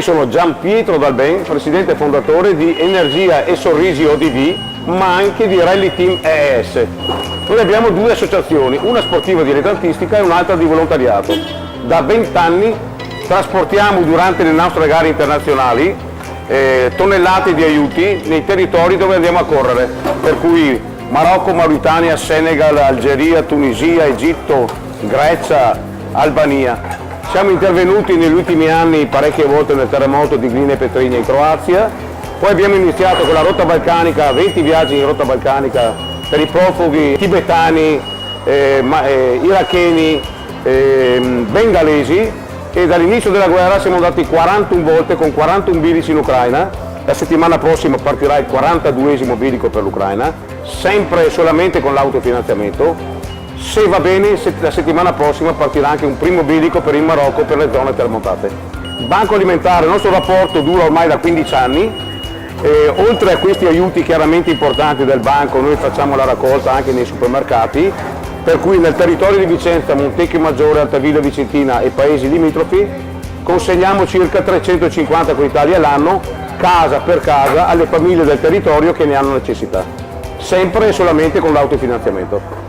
sono Gian Pietro Dalben, presidente e fondatore di Energia e Sorrisi ODV, ma anche di Rally Team ES. Noi abbiamo due associazioni, una sportiva dilettantistica e un'altra di volontariato. Da 20 anni trasportiamo durante le nostre gare internazionali tonnellate di aiuti nei territori dove andiamo a correre, per cui Marocco, Mauritania, Senegal, Algeria, Tunisia, Egitto, Grecia, Albania. Siamo intervenuti negli ultimi anni parecchie volte nel terremoto di Glina e Petrinja in Croazia, poi abbiamo iniziato con la rotta balcanica, 20 viaggi in rotta balcanica per i profughi tibetani, iracheni, bengalesi, e dall'inizio della guerra siamo andati 41 volte con 41 bilici in Ucraina. La settimana prossima partirà il 42esimo bilico per l'Ucraina, sempre solamente con l'autofinanziamento. Se va bene, la settimana prossima partirà anche un primo bilico per il Marocco per le zone terremotate. Banco Alimentare, il nostro rapporto dura ormai da 15 anni. Oltre a questi aiuti chiaramente importanti del banco, noi facciamo la raccolta anche nei supermercati, per cui nel territorio di Vicenza, Montecchio Maggiore, Altavilla Vicentina e paesi limitrofi consegniamo circa 350 quintali all'anno, casa per casa, alle famiglie del territorio che ne hanno necessità, sempre e solamente con l'autofinanziamento.